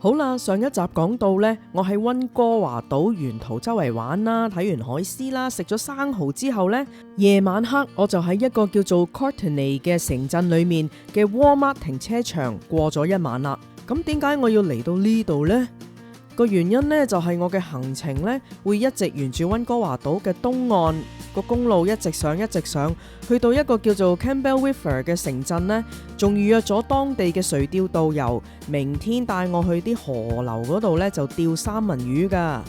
好啦，上一集講到呢，我喺溫哥華島沿途周圍玩啦，睇完海獅啦，食咗生蠔之後呢，夜晚黑我就喺一個叫做 Courtenay 嘅城鎮裏面嘅 Walmart 停車場過咗一晚啦。咁點解我要嚟到呢度呢？個原因呢，就係我嘅行程呢會一直沿住溫哥華島嘅東岸個公路一直上，去到一個叫做 Campbell River 嘅城鎮呢，仲預約咗當地嘅垂釣導遊，明天帶我去啲河流嗰度呢，就釣三文魚噶。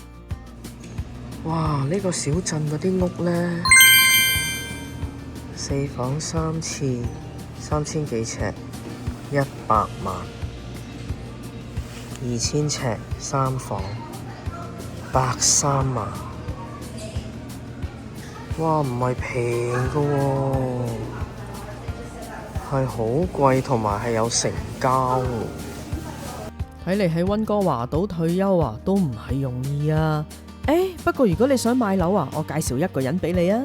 哇！呢個小鎮嗰啲屋呢，4房3廁，3000幾尺，100萬，2000尺3房，103萬。哇，唔係平㗎喎，係好貴，同埋係有成交喎。睇嚟喺溫哥華島退休啊，都唔係容易啊。不過如果你想買樓啊，我介紹一個人俾你啊。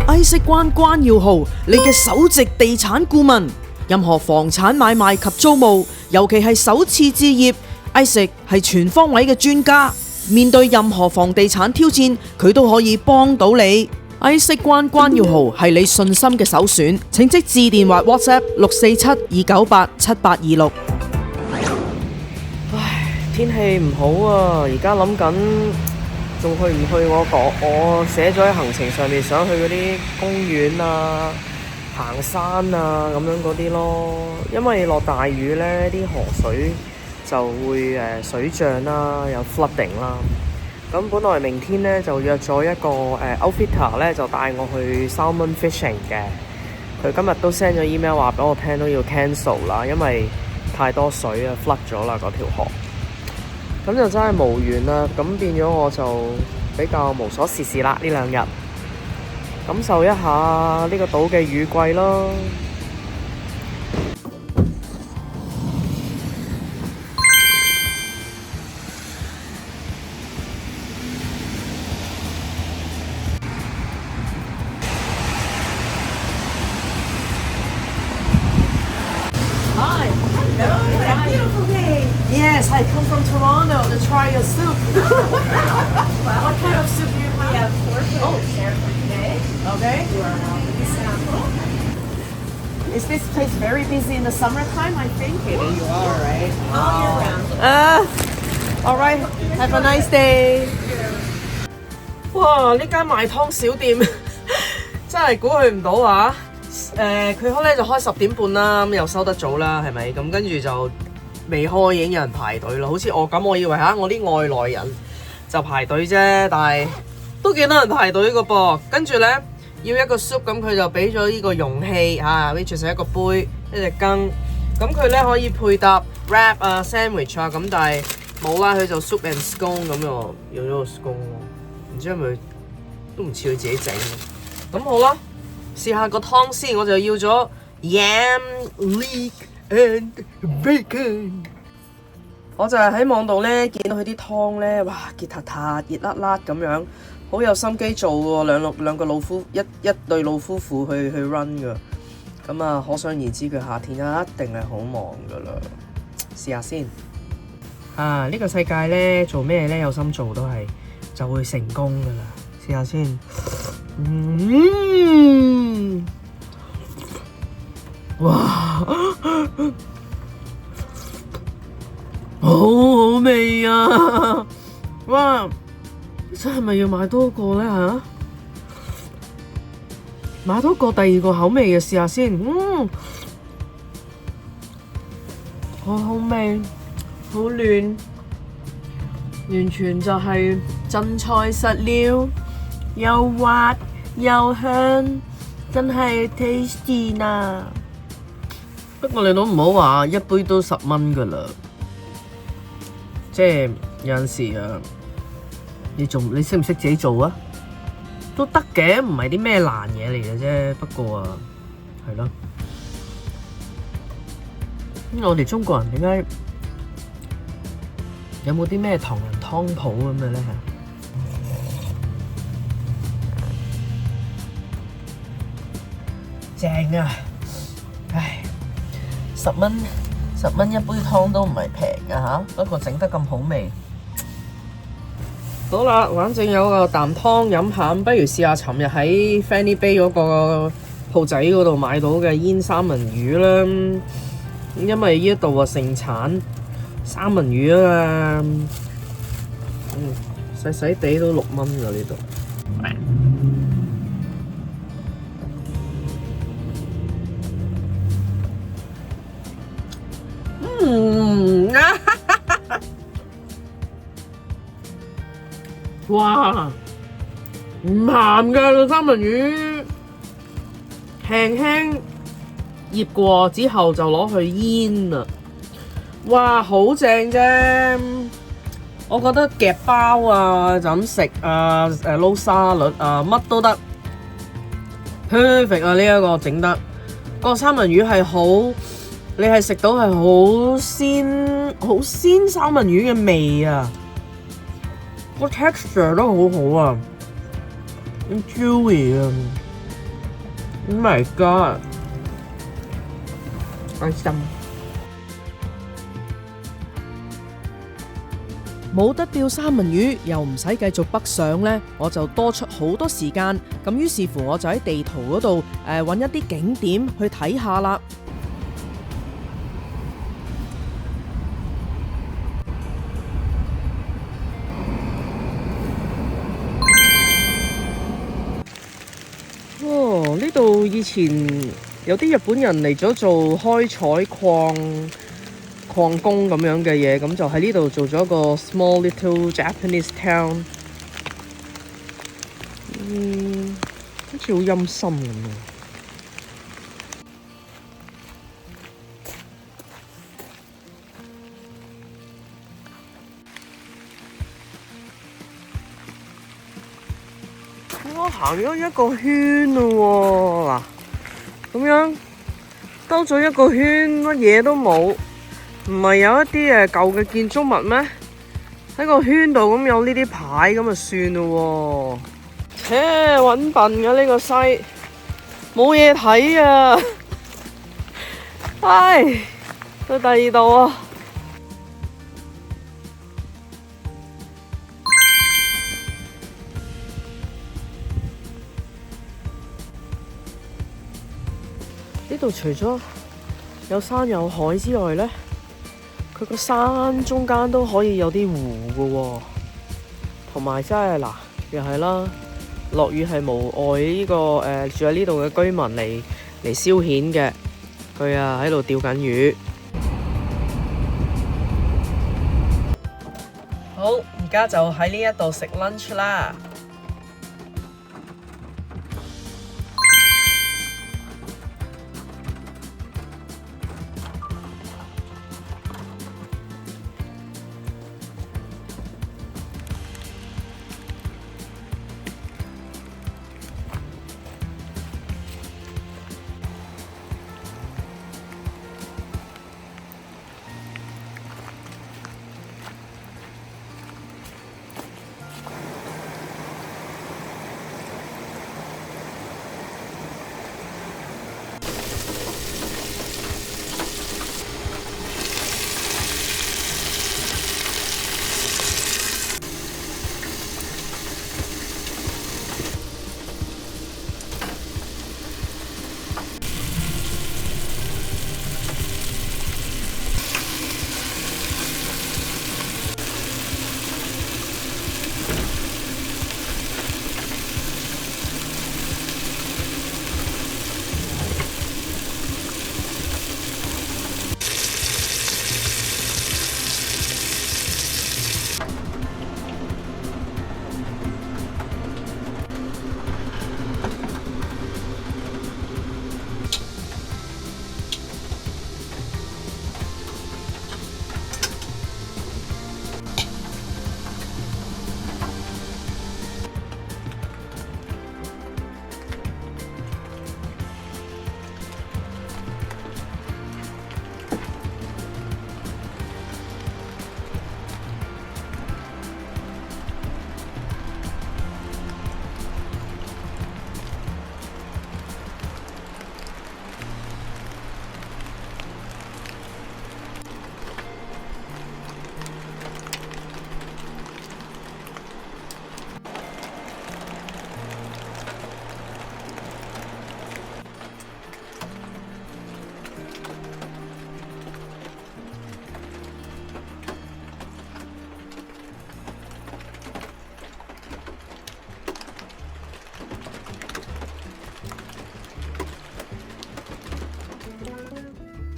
Isaac關耀豪，你嘅首席地產顧問，任何房產買賣及租務，尤其係首次置業，Isaac係全方位嘅專家。面對任何房地產挑戰，佢都可以幫到你。Isaac關耀豪係你信心嘅首選，請即致電或 WhatsApp 647-298-7826。唉，天氣唔好啊，而家諗緊仲去唔去我寫咗喺行程上面想去嗰啲公園啊、行山啊咁樣嗰啲咯，因為落大雨呢啲河水就會水漲啦，有 flooding 啦。咁本來明天咧就約咗一個outfitter 咧，就帶我去 salmon fishing 嘅。佢今日都 send 咗 email 話俾我聽都要 cancel 啦，因為太多水啊 flood 咗啦嗰條河。咁就真係無緣啦。咁變咗我就比較無所事事啦呢2日，感受一下呢個島嘅雨季咯。Yes, I come from Toronto to try your soup. What kind of soup do you have? We have pork and share for today. Okay. You are welcome to sample. Is this place very busy in the summertime? I think it is. You are, right? All year round. All right. Have a nice day. 哇！呢間賣湯小店真係估佢唔到啊！佢開就開10點半啦，咁又收得早啦，係咪？咁跟住就未開已經有人排隊啦。好似我咁，我以為我啲外來人就排隊啫，但係都幾多人排隊㗎噃。跟住呢，要一個 soup， 咁佢就俾咗呢個容器which is 一個杯、一隻羹。咁佢呢可以配搭 wrap 啊、sandwich 啊，咁但係冇啦，佢就 soup and scone 咁又用咗個 scone 喎。唔知係咪都唔似佢自己整。咁好啦。試下個湯先，我就要咗 yam leek and bacon。我就係喺網度呢見到佢啲湯呢，哇，熱騰騰、熱辣辣咁樣，好有心機做喎。兩個一對老夫婦去 run 㗎。咁啊，可想而知佢夏天一定係好忙㗎啦。試下先。呢個世界呢，做咩呢？有心做都係就會成功㗎啦。試下先。哇，好好味啊！哇，真係咪要買多個呢？買多個第2個口味嘅試下先。好好味，好嫩，完全就係真材實料。又滑又香，真係 tasty 啊！不過你都唔好話一杯都10蚊㗎啦，即係有陣時啊，你識唔識自己做啊？都得嘅，唔係啲咩難嘢嚟嘅啫。不過啊，係咯，我哋中國人點解有冇啲咩唐人湯鋪咁嘅咧？正啊！唉，10蚊10蚊一杯湯都唔係平㗎嚇，不過整得咁好味。好啦，反正有個啖湯飲下，不如試下尋日喺 Fanny Bay 嗰個鋪仔嗰度買到嘅煙三文魚啦。因為呢一度啊盛產三文魚啊嘛，細細地都6蚊㗎呢度。哇，唔鹹㗎個三文魚，輕輕醃過之後就攞去煙啦。哇，好正啫！我覺得夾包啊，就咁食啊，撈沙律啊，乜都得 perfect 啊！呢一個整得個三文魚係好，你係食到係好鮮三文魚嘅味啊！個 texture 都好好啊，咁 chewy 啊 ！Oh my god！ 開心。冇得釣三文魚，又唔使繼續北上呢，我就多出好多時間。咁於是乎我就喺地圖嗰度揾一啲景點去睇下啦。哦，呢度以前有啲日本人嚟咗做開採礦工咁樣嘅嘢，咁就喺呢度做咗一個 small little Japanese town， 好似好陰森咁啊！我行咗一個圈咯喎，嗱，咁樣兜咗一個圈，乜嘢都冇。唔係有一啲舊嘅建築物咩？喺個圈度咁有呢啲牌咁就算咯喎。揾笨嘅呢個西，冇嘢睇啊！唉，去第二度啊！呢度除咗有山有海之外呢，佢個山中間都可以有啲湖㗎喎，同埋真係嗱，又係啦，落雨係無礙呢個住喺呢度嘅居民嚟消遣嘅，佢啊喺度釣緊魚。好，而家就喺呢一度食 lunch 啦。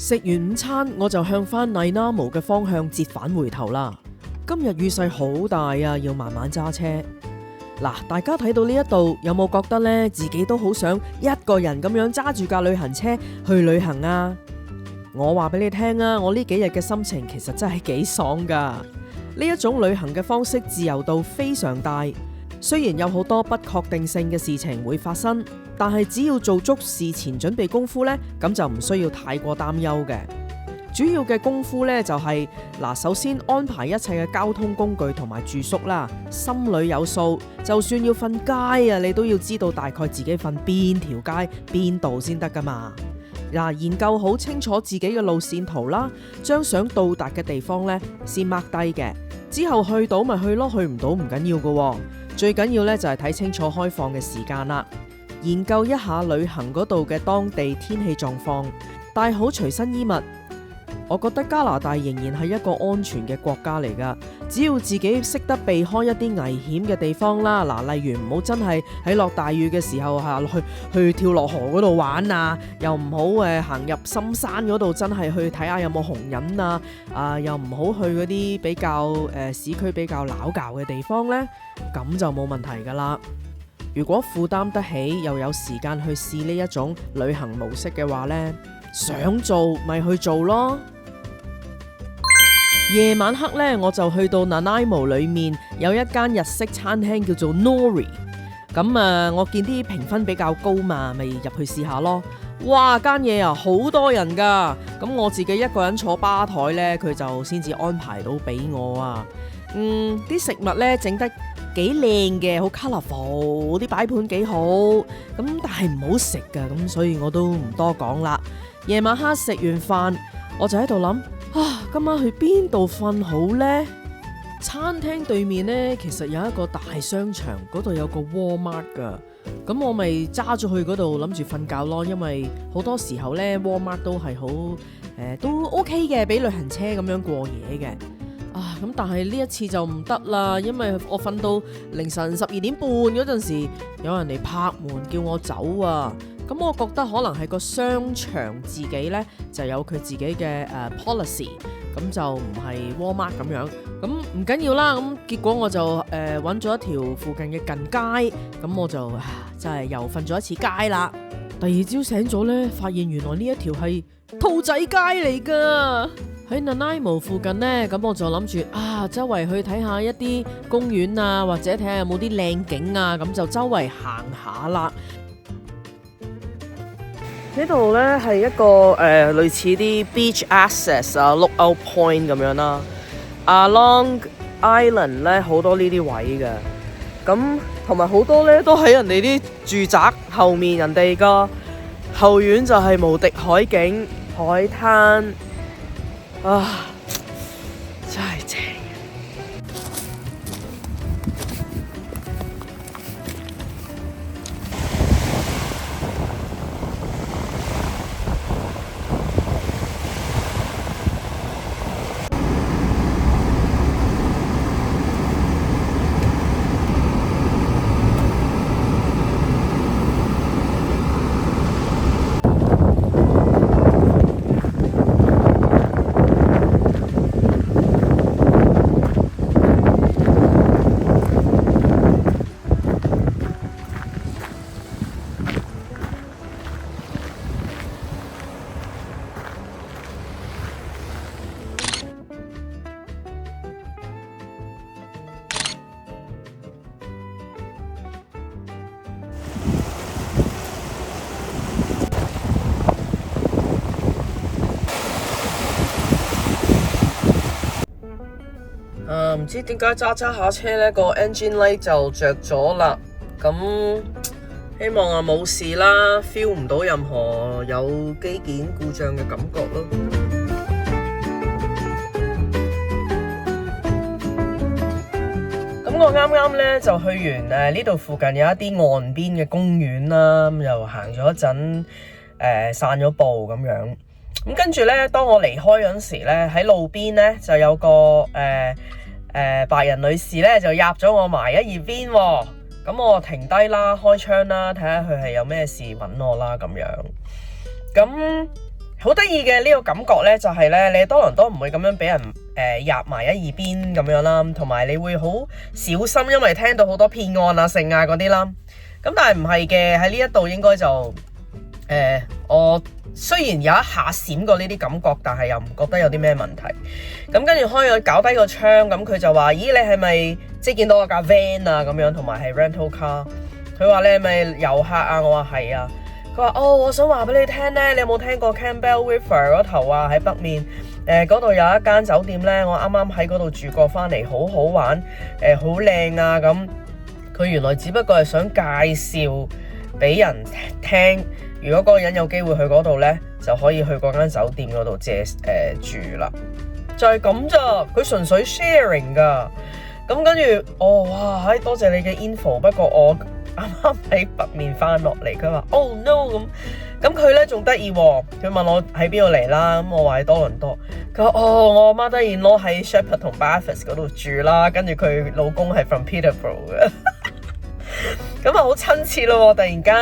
食完午餐，我就向翻尼納姆嘅方向折返回頭啦。今日雨勢好大啊，要慢慢揸車。嗱，大家睇到呢一度，有冇覺得呢？自己都好想一個人咁樣揸住架旅行車去旅行啊？我話俾你聽啊，我呢幾日嘅心情其實真係幾爽噶。呢一種旅行嘅方式自由度非常大，雖然有好多不確定性嘅事情會發生，但係只要做足事前準備功夫呢，咁就唔需要太過擔憂嘅。主要嘅功夫呢，就係首先安排一切嘅交通工具同埋住宿啦，心裏有數。就算要瞓街啊，你都要知道大概自己瞓邊條街邊度先得噶嘛。研究好清楚自己嘅路線圖啦，將想到達嘅地方呢先 mark 低嘅，之後去到咪去咯，去唔到唔緊要噶。最緊要呢，就係睇清楚開放嘅時間啦，研究一下旅行嗰度嘅當地天氣狀況，帶好隨身衣物。我覺得加拿大仍然係一個安全嘅國家嚟噶，只要自己識得避開一啲危險嘅地方啦，例如唔好真係喺落大雨嘅時候去跳落河嗰度玩啊，又唔好行入深山嗰度真係去睇下有冇熊人啊，又唔好去嗰啲比較市區比較鬧交嘅地方呢，咁就冇問題噶啦。如果負擔得起又有時間去試呢一種旅行模式嘅話呢，想做咪去做咯。夜晚黑呢，我就去到 Nanaimo 裏面有一間日式餐廳叫做 Nori。咁我見啲評分比較高嘛，咪入去試下咯。哇，間嘢啊好多人噶，咁我自己一個人坐吧台呢，佢就先至安排到俾我啊。啲食物呢整得幾靚嘅，好 colourful，啲擺盤幾好，咁但係唔好食噶，咁所以我都唔多講啦。夜晚黑食完飯，我就喺度諗今晚去邊度瞓好呢？餐廳對面呢，其實有一個大商場，嗰度有個 Walmart 噶，咁我咪揸咗去嗰度諗住瞓覺咯。因為好多時候呢 Walmart 都係好都 OK 嘅，俾旅行車咁樣過夜嘅。咁但係呢一次就唔得啦，因為我瞓到凌晨12點半嗰陣時，有人嚟拍門叫我走啊。咁我覺得可能係個商場自己呢就有佢自己嘅policy，咁就唔係 Walmart 咁樣。咁唔緊要啦，咁結果我就揾咗一條附近嘅近街，咁我就真係又瞓咗一次街啦。第二朝醒咗呢，發現原來呢一條係兔仔街嚟噶。喺 Nanaimo 附近呢，咁我就諗住周圍去睇下一啲公園啊，或者睇下有冇啲靚景啊，咁就周圍行下啦。呢度呢係一個類似啲 beach access lookout point 咁樣啦。Long Island 呢好多呢啲位嘅，咁同埋好多呢都喺人哋啲住宅後面，人哋個後院就係無敵海景、海灘。真係正。唔知點解揸下車呢個 engine light 就着咗啦，咁希望冇事啦 ，feel 唔到任何有機件故障嘅感覺咯。咁我啱啱呢就去完呢度附近有一啲岸邊嘅公園啦，咁又行咗一陣，散咗步咁樣。咁跟住呢，當我離開嗰陣時呢，喺路邊呢就有個白人女士呢就入咗我埋一二邊喎，咁我停低啦，開窗啦，睇下佢係有咩事揾我啦咁樣。咁好得意嘅呢個感覺呢，就係呢：你多倫多唔會咁樣俾人入埋一二邊咁樣啦，同埋你會好小心，因為聽到好多騙案啊、性啊嗰啲啦。咁但係唔係嘅，喺呢一度應該就我雖然有一下閃過呢啲感覺，但係又唔覺得有啲咩問題。咁跟住開咗搞低個窗，咁佢就話：咦，你係咪即係見到我架 van 啊咁樣，同埋係 rental car？ 佢話你係咪遊客啊？我話係啊。佢話：哦，我想話俾你聽呢，你有冇聽過 Campbell River 嗰頭啊？喺北面嗰度有一間酒店呢，我啱啱喺嗰度住過翻嚟，好好玩，好靚啊咁。佢原來只不過係想介紹俾人聽，如果嗰個人有機會去嗰度呢，就可以去嗰間酒店嗰度借住啦。就係咁咋，佢純粹 sharing 噶。咁跟住，哇，多謝你嘅 info。不過我啱啱喺北面翻落嚟，佢話 Oh no 咁佢咧仲得意喎，佢問我喺邊度嚟啦，咁我話喺多倫多，佢話我 mother-in-law 喺 Shepherd 同 Bathurst 嗰度住啦，跟住佢老公係 from Peterborough 嘅，咁啊好親切咯，突然間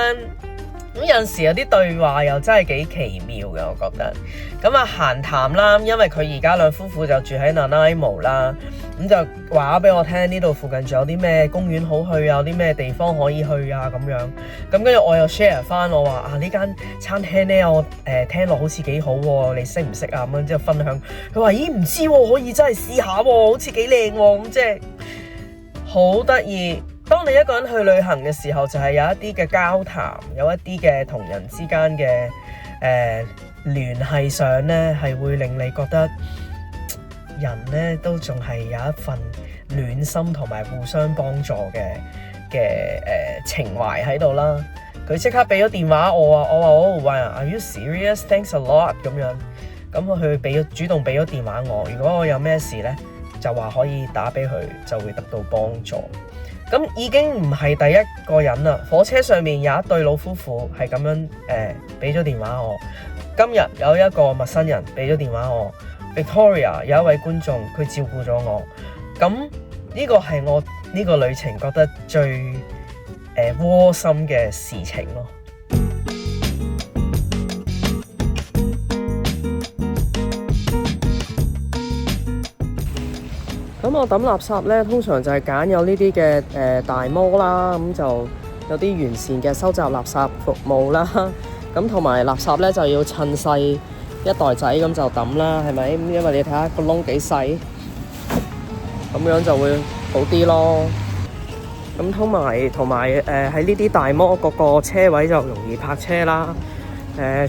咁有陣時有啲對話又真係幾奇妙嘅，我覺得。咁啊閒談啦，因為佢而家兩夫婦就住喺 Nanaimo 啦，咁就話俾我聽呢度附近仲有啲咩公園好去啊，有啲咩地方可以去啊咁樣。咁跟住我又 share 翻我話呢間餐廳呢，我聽落好似幾好喎，你識唔識啊？咁樣之後分享，佢話咦唔知喎，可以真係試下喎，好似幾靚喎，咁即係好得意。當你一個人去旅行嘅時候，就係有一啲嘅交談，有一啲嘅同人之間嘅聯繫上呢，係會令你覺得人呢都仲係有一份暖心同埋互相幫助嘅情懷喺度啦。佢即刻俾咗電話我啊，我話Are you serious? Thanks a lot 咁樣。咁佢主動俾咗電話我，如果我有咩事呢，就話可以打俾佢，就會得到幫助。咁已經唔係第一個人啦，火車上面有一對老夫婦係咁樣俾咗電話我。今日有一個陌生人俾咗電話我。Victoria 有一位觀眾佢照顧咗我。咁呢個係我呢個旅程覺得最窩心嘅事情咯。咁我抌垃圾呢，通常就係揀有呢啲嘅大摩啦，咁就有啲完善嘅收集垃圾服務啦。咁同埋垃圾呢，就要趁細一袋仔咁就抌啦，係咪？因為你睇下個窿幾細，咁樣就會好啲咯。咁同埋喺呢啲大摩嗰個車位就容易泊車啦。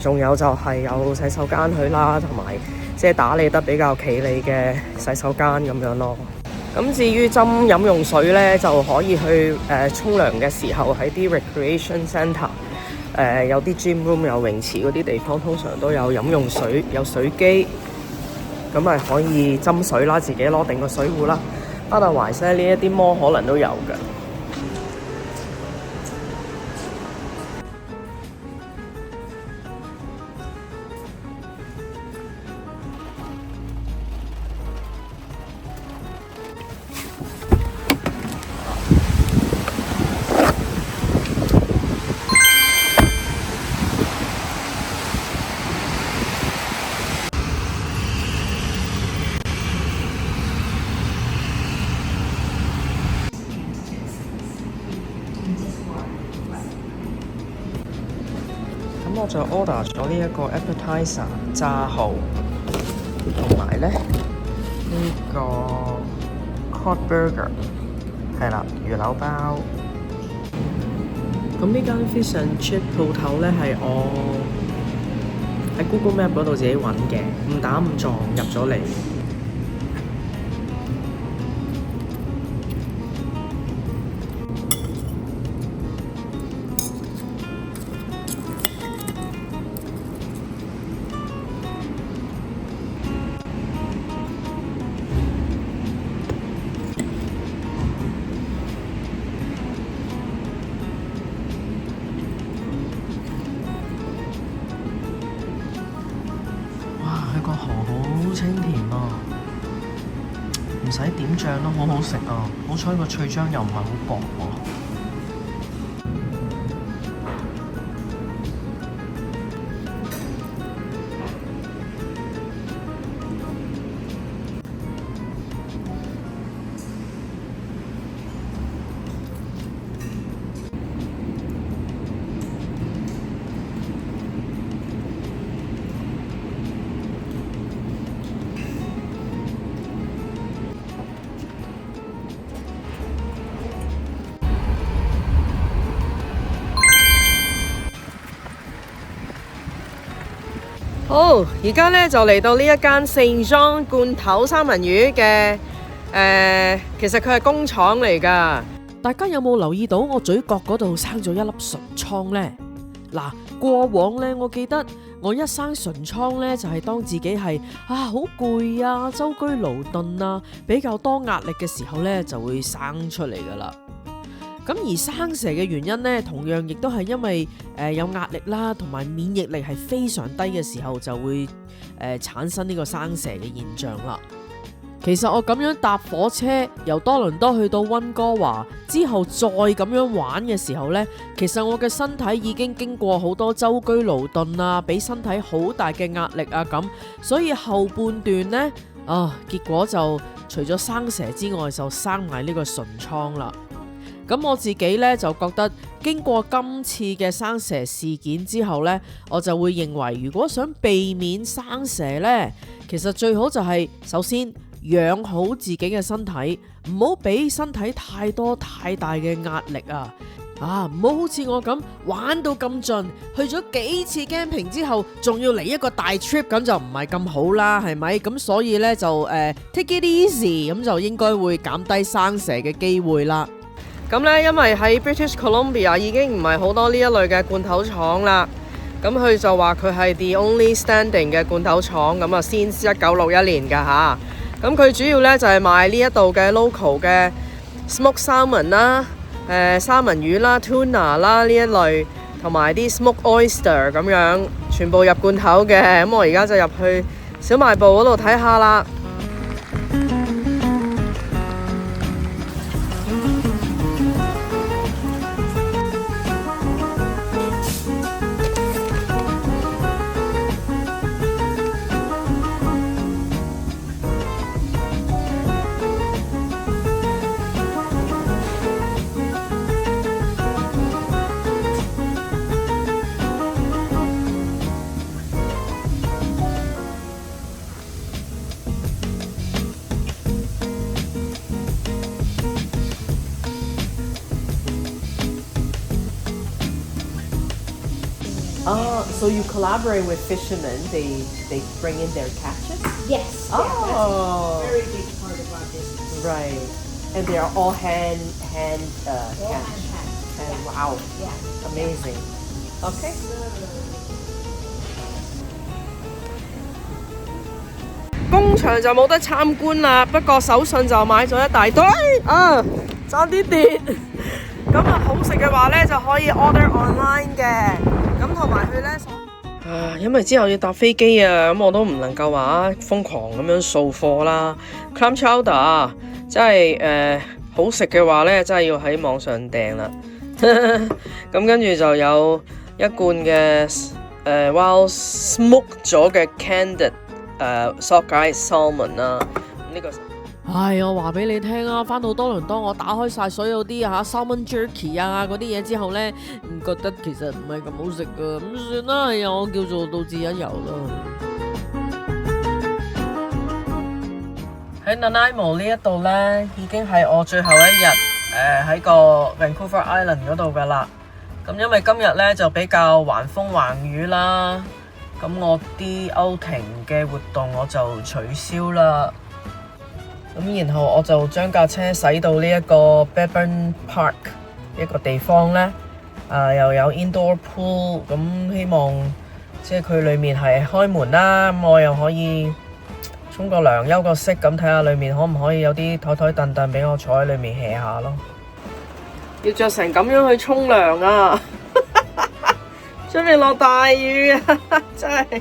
仲有就係有洗手間去啦，同埋即係打理得比較企理嘅洗手間咁樣咯。咁至於斟飲用水呢，就可以去沖涼嘅時候喺啲 recreation centre，有啲 gym room 有泳池嗰啲地方，通常都有飲用水，有水機，咁咪可以斟水啦，自己攞定個水壺啦。Otherwise 呢一啲摩可能都有嘅。我就 order 咗呢一個 appetizer 炸蠔，同埋咧呢個 cod burger， 係啦，魚柳包。咁呢間 fish and chip 鋪頭咧係我喺 Google Map 嗰度自己揾嘅，誤打誤撞入咗嚟。個蠔好清甜啊，唔使點醬都好好食啊！好彩個脆漿又唔係好薄喎。好，而家咧就嚟到呢一間聖莊罐頭三文魚嘅其實佢係工廠嚟㗎。大家有冇留意到我嘴角嗰度生咗一粒唇瘡呢？嗱，過往呢，我記得我一生唇瘡呢，就係當自己係好攰啊、舟車勞頓啊、比較多壓力嘅時候呢，就會生出嚟㗎啦。咁而生蛇嘅原因呢，同樣亦都係因為有壓力啦，同埋免疫力係非常低嘅時候，就會產生呢個生蛇嘅現象啦。其實我咁樣搭火車由多倫多去到溫哥華之後，再咁樣玩嘅時候呢，其實我嘅身體已經經過好多舟車勞頓啊，俾身體好大嘅壓力啊咁，所以後半段呢，結果就除咗生蛇之外，就生埋呢個唇瘡啦。咁我自己呢，就覺得經過今次嘅生蛇事件之後呢，我就會認為如果想避免生蛇呢，其實最好就係首先養好自己嘅身體，唔好俾身體太多太大嘅壓力啊！唔好好似我咁玩到咁盡，去咗幾次 camping 之後，仲要嚟一個大 trip， 咁就唔係咁好啦，係咪？咁所以呢，就take it easy，咁就應該會減低生蛇嘅機會啦。咁呢，因為喺 British Columbia 已經唔係好多呢一類嘅罐頭廠啦，咁佢就話佢係 the only standing 嘅罐頭廠，咁啊先1961年㗎吓。咁佢主要呢就係賣呢一度嘅 local 嘅 smoked salmon 啦、三文魚啦、tuna 啦呢一類，同埋啲 smoked oyster 咁樣，全部入罐頭嘅。咁我而家就入去小賣部嗰度睇下啦。So you collaborate with fishermen. They bring in their catches. Yes. Oh. Yeah, that's a very big part of our business. Right. And they are all hand All catch. hand-packed. And wow, Yeah. amazing. Okay. 工場就冇得參觀啦，不過手信就買咗一大堆差啲跌。咁好食嘅話呢，就可以 order online 嘅。咁同埋佢呢，因為之後要搭飛機啊，咁我都唔能夠話瘋狂咁樣掃貨啦。Clam chowder 真係好食嘅話呢，真係要喺網上訂啦。咁跟住就有一罐嘅wild smoke 咗嘅 canned sockeye salmon 啦。呢個我話俾你聽啊，返到多倫多我打開晒所有啲salmon jerky 嗰啲嘢之後呢，唔覺得其實唔係咁好食噶，咁算啦，我叫做到此一遊啦。喺 Nanaimo 呢一度呢，已經係我最後一日喺個 Vancouver Island 嗰度噶啦。咁因為今日呢就比較橫風橫雨啦，咁我啲 outing 嘅活動我就取消啦。咁然後我就將架車駛到呢一個 Bedburn Park 一個地方呢，又有 indoor pool， 咁希望即係佢裏面係開門啦，咁我又可以沖個涼休個息，咁睇下裏面可唔可以有啲台凳凳俾我坐喺裏面 hea 下咯。要着成咁樣去沖涼啊！出面落大雨啊！真係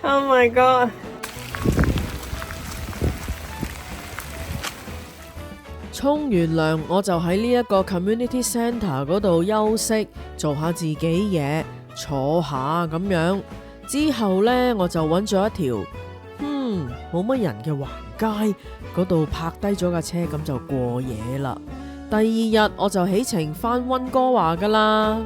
，Oh my god！沖完涼我就喺呢一個 community centre 嗰度休息，做下自己嘢，坐下咁樣。之後呢，我就揾咗一條冇乜人嘅橫街，嗰度泊低咗架車，咁就過夜啦。第二日我就起程返溫哥華㗎啦。